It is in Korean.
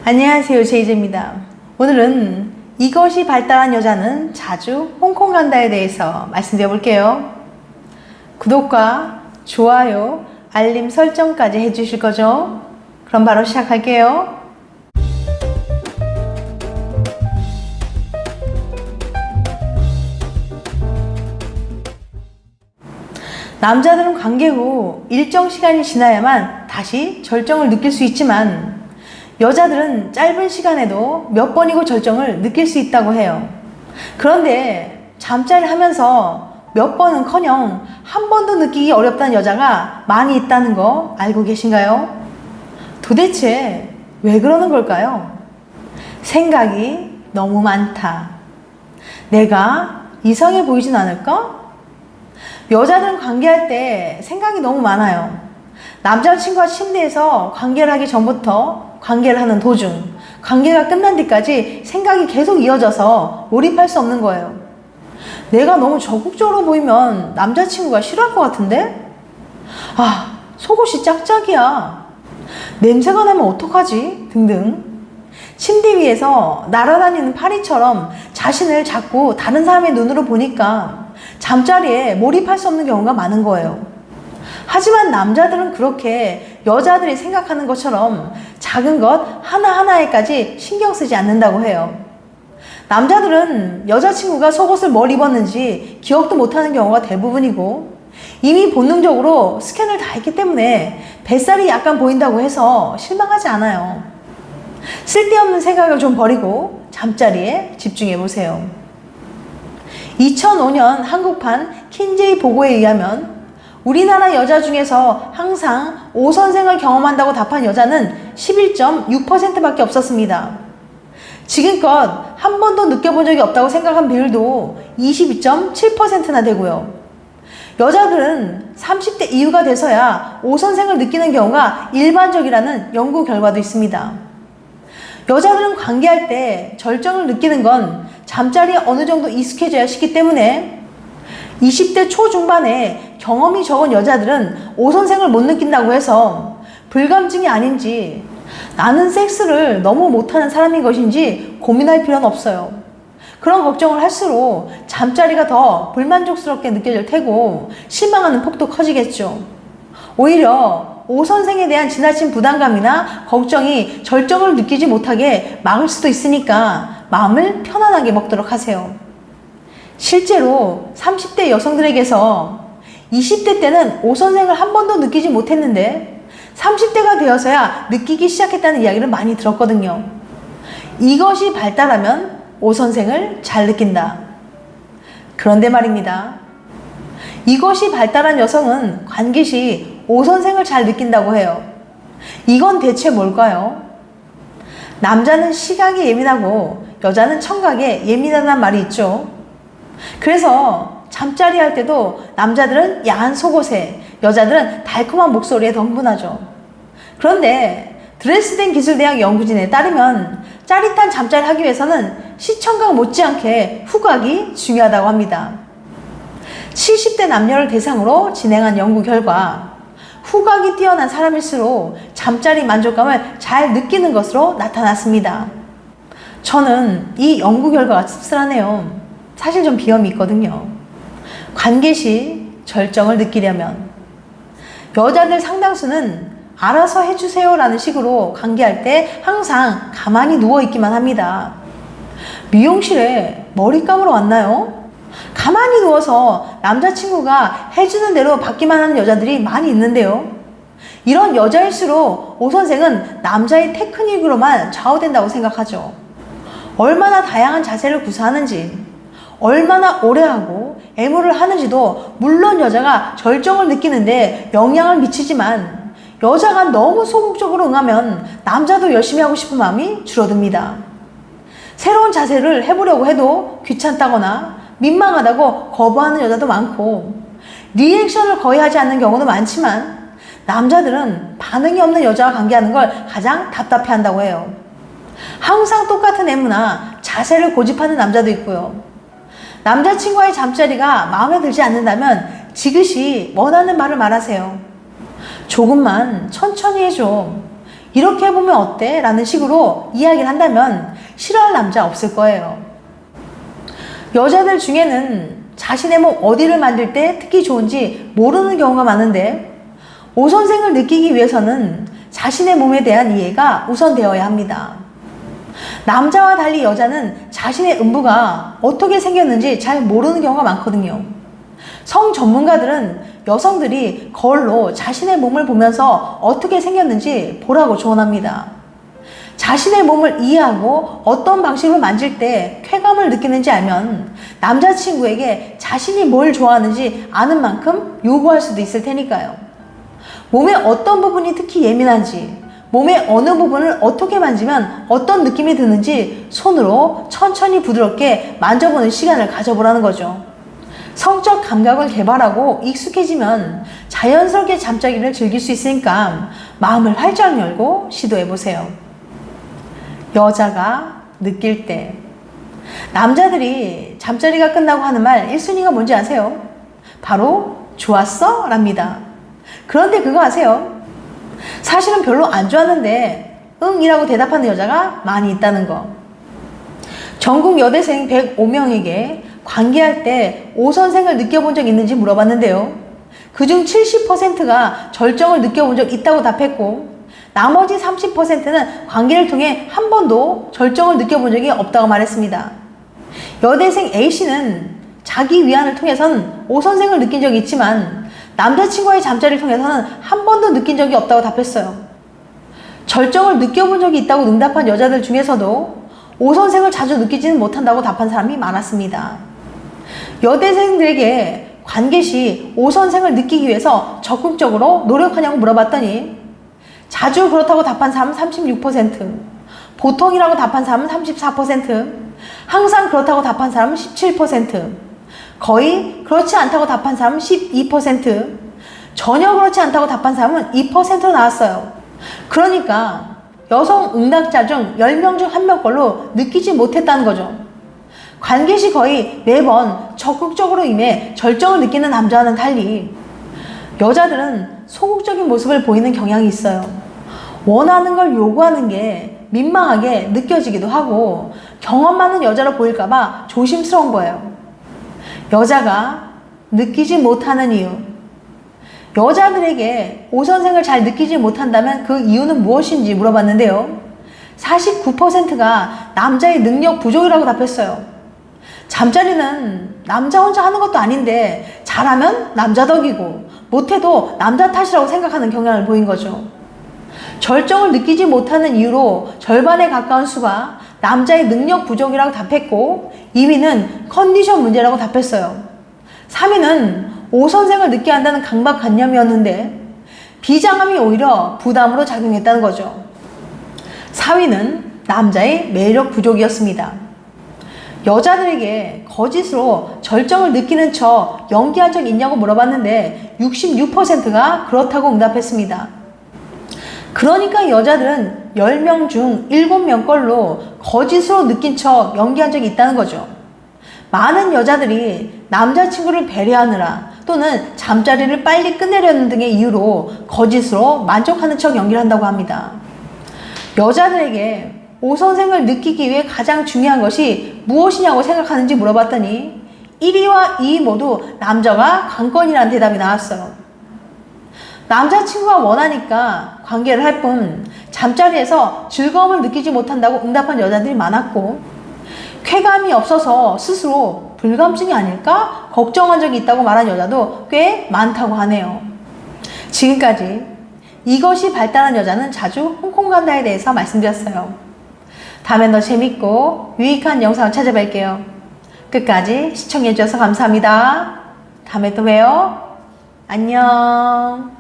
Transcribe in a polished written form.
안녕하세요, 제이제입니다. 오늘은 이것이 발달한 여자는 자주 홍콩 간다에 대해서 말씀드려 볼게요. 구독과 좋아요, 알림 설정까지 해주실 거죠? 그럼 바로 시작할게요. 남자들은 관계 후 일정 시간이 지나야만 다시 절정을 느낄 수 있지만 여자들은 짧은 시간에도 몇 번이고 절정을 느낄 수 있다고 해요. 그런데 잠자리 하면서 몇 번은커녕 한 번도 느끼기 어렵다는 여자가 많이 있다는 거 알고 계신가요? 도대체 왜 그러는 걸까요? 생각이 너무 많다. 내가 이상해 보이진 않을까? 여자들은 관계할 때 생각이 너무 많아요. 남자친구와 침대에서 관계를 하기 전부터 관계를 하는 도중, 관계가 끝난 뒤까지 생각이 계속 이어져서 몰입할 수 없는 거예요. 내가 너무 적극적으로 보이면 남자친구가 싫어할 것 같은데? 아, 속옷이 짝짝이야. 냄새가 나면 어떡하지? 등등. 침대 위에서 날아다니는 파리처럼 자신을 자꾸 다른 사람의 눈으로 보니까 잠자리에 몰입할 수 없는 경우가 많은 거예요. 하지만 남자들은 그렇게 여자들이 생각하는 것처럼 작은 것 하나하나에까지 신경 쓰지 않는다고 해요. 남자들은 여자친구가 속옷을 뭘 입었는지 기억도 못하는 경우가 대부분이고 이미 본능적으로 스캔을 다 했기 때문에 뱃살이 약간 보인다고 해서 실망하지 않아요. 쓸데없는 생각을 좀 버리고 잠자리에 집중해 보세요. 2005년 한국판 킨제이 보고에 의하면 우리나라 여자 중에서 항상 오선생을 경험한다고 답한 여자는 11.6%밖에 없었습니다. 지금껏 한 번도 느껴본 적이 없다고 생각한 비율도 22.7%나 되고요. 여자들은 30대 이후가 돼서야 오선생을 느끼는 경우가 일반적이라는 연구 결과도 있습니다. 여자들은 관계할 때 절정을 느끼는 건 잠자리에 어느 정도 익숙해져야 하기 때문에 20대 초중반에 경험이 적은 여자들은 오선생을 못 느낀다고 해서 불감증이 아닌지 나는 섹스를 너무 못하는 사람인 것인지 고민할 필요는 없어요. 그런 걱정을 할수록 잠자리가 더 불만족스럽게 느껴질 테고 실망하는 폭도 커지겠죠. 오히려 오선생에 대한 지나친 부담감이나 걱정이 절정을 느끼지 못하게 막을 수도 있으니까 마음을 편안하게 먹도록 하세요. 실제로 30대 여성들에게서 20대 때는 오선생을 한 번도 느끼지 못했는데 30대가 되어서야 느끼기 시작했다는 이야기를 많이 들었거든요. 이것이 발달하면 오선생을 잘 느낀다. 그런데 말입니다. 이것이 발달한 여성은 관계 시 오선생을 잘 느낀다고 해요. 이건 대체 뭘까요? 남자는 시각에 예민하고 여자는 청각에 예민하다는 말이 있죠. 그래서 잠자리 할 때도 남자들은 야한 속옷에 여자들은 달콤한 목소리에 더 흥분하죠. 그런데 드레스덴 기술대학 연구진에 따르면 짜릿한 잠자리를 하기 위해서는 시청각 못지않게 후각이 중요하다고 합니다. 70대 남녀를 대상으로 진행한 연구 결과 후각이 뛰어난 사람일수록 잠자리 만족감을 잘 느끼는 것으로 나타났습니다. 저는 이 연구 결과가 씁쓸하네요. 사실 좀 비염이 있거든요. 관계 시 절정을 느끼려면 여자들 상당수는 알아서 해주세요 라는 식으로 관계할 때 항상 가만히 누워있기만 합니다. 미용실에 머리 감으러 왔나요? 가만히 누워서 남자친구가 해주는 대로 받기만 하는 여자들이 많이 있는데요. 이런 여자일수록 오선생은 남자의 테크닉으로만 좌우된다고 생각하죠. 얼마나 다양한 자세를 구사하는지 얼마나 오래 하고 애무를 하는지도 물론 여자가 절정을 느끼는데 영향을 미치지만 여자가 너무 소극적으로 응하면 남자도 열심히 하고 싶은 마음이 줄어듭니다. 새로운 자세를 해보려고 해도 귀찮다거나 민망하다고 거부하는 여자도 많고 리액션을 거의 하지 않는 경우도 많지만 남자들은 반응이 없는 여자와 관계하는 걸 가장 답답해한다고 해요. 항상 똑같은 애무나 자세를 고집하는 남자도 있고요. 남자친구와의 잠자리가 마음에 들지 않는다면 지그시 원하는 말을 말하세요. 조금만 천천히 해줘. 이렇게 해보면 어때? 라는 식으로 이야기를 한다면 싫어할 남자 없을 거예요. 여자들 중에는 자신의 몸 어디를 만질 때 특히 좋은지 모르는 경우가 많은데 오 선생을 느끼기 위해서는 자신의 몸에 대한 이해가 우선되어야 합니다. 남자와 달리 여자는 자신의 음부가 어떻게 생겼는지 잘 모르는 경우가 많거든요. 성 전문가들은 여성들이 거울로 자신의 몸을 보면서 어떻게 생겼는지 보라고 조언합니다. 자신의 몸을 이해하고 어떤 방식으로 만질 때 쾌감을 느끼는지 알면 남자친구에게 자신이 뭘 좋아하는지 아는 만큼 요구할 수도 있을 테니까요. 몸의 어떤 부분이 특히 예민한지, 몸의 어느 부분을 어떻게 만지면 어떤 느낌이 드는지 손으로 천천히 부드럽게 만져보는 시간을 가져보라는 거죠. 성적 감각을 개발하고 익숙해지면 자연스럽게 잠자기를 즐길 수 있으니까 마음을 활짝 열고 시도해보세요. 여자가 느낄 때 남자들이 잠자리가 끝나고 하는 말 1순위가 뭔지 아세요? 바로 좋았어? 랍니다. 그런데 그거 아세요? 사실은 별로 안 좋았는데 응 이라고 대답하는 여자가 많이 있다는 거. 전국 여대생 105명에게 관계할 때 오선생을 느껴본 적 있는지 물어봤는데요. 그중 70%가 절정을 느껴본 적 있다고 답했고 나머지 30%는 관계를 통해 한 번도 절정을 느껴본 적이 없다고 말했습니다. 여대생 A씨는 자기 위안을 통해서는 오선생을 느낀 적이 있지만 남자친구와의 잠자리를 통해서는 한 번도 느낀 적이 없다고 답했어요. 절정을 느껴본 적이 있다고 응답한 여자들 중에서도 오선생을 자주 느끼지는 못한다고 답한 사람이 많았습니다. 여대생들에게 관계 시 오선생을 느끼기 위해서 적극적으로 노력하냐고 물어봤더니 자주 그렇다고 답한 사람은 36%, 보통이라고 답한 사람은 34%, 항상 그렇다고 답한 사람은 17%, 거의 그렇지 않다고 답한 사람은 12%, 전혀 그렇지 않다고 답한 사람은 2%로 나왔어요. 그러니까 여성 응답자 중 10명 중 1명 걸로 느끼지 못했다는 거죠. 관계 시 거의 매번 적극적으로 임해 절정을 느끼는 남자와는 달리 여자들은 소극적인 모습을 보이는 경향이 있어요. 원하는 걸 요구하는 게 민망하게 느껴지기도 하고 경험 많은 여자로 보일까봐 조심스러운 거예요. 여자가 느끼지 못하는 이유. 여자들에게 오선생을 잘 느끼지 못한다면 그 이유는 무엇인지 물어봤는데요. 49%가 남자의 능력 부족이라고 답했어요. 잠자리는 남자 혼자 하는 것도 아닌데 잘하면 남자 덕이고 못해도 남자 탓이라고 생각하는 경향을 보인 거죠. 절정을 느끼지 못하는 이유로 절반에 가까운 수가 남자의 능력 부족이라고 답했고 2위는 컨디션 문제라고 답했어요. 3위는 오선생을 느껴야 한다는 강박관념이었는데 비장함이 오히려 부담으로 작용했다는 거죠. 4위는 남자의 매력 부족이었습니다. 여자들에게 거짓으로 절정을 느끼는 척 연기한 적 있냐고 물어봤는데 66%가 그렇다고 응답했습니다. 그러니까 여자들은 10명 중 7명 걸로 거짓으로 느낀 척 연기한 적이 있다는 거죠. 많은 여자들이 남자친구를 배려하느라 또는 잠자리를 빨리 끝내려는 등의 이유로 거짓으로 만족하는 척 연기를 한다고 합니다. 여자들에게 오선생을 느끼기 위해 가장 중요한 것이 무엇이냐고 생각하는지 물어봤더니 1위와 2위 모두 남자가 관건이라는 대답이 나왔어요. 남자친구가 원하니까 관계를 할 뿐 잠자리에서 즐거움을 느끼지 못한다고 응답한 여자들이 많았고 쾌감이 없어서 스스로 불감증이 아닐까 걱정한 적이 있다고 말한 여자도 꽤 많다고 하네요. 지금까지 이것이 발달한 여자는 자주 홍콩 간다에 대해서 말씀드렸어요. 다음엔 더 재밌고 유익한 영상을 찾아뵐게요. 끝까지 시청해주셔서 감사합니다. 다음에 또 봬요. 안녕.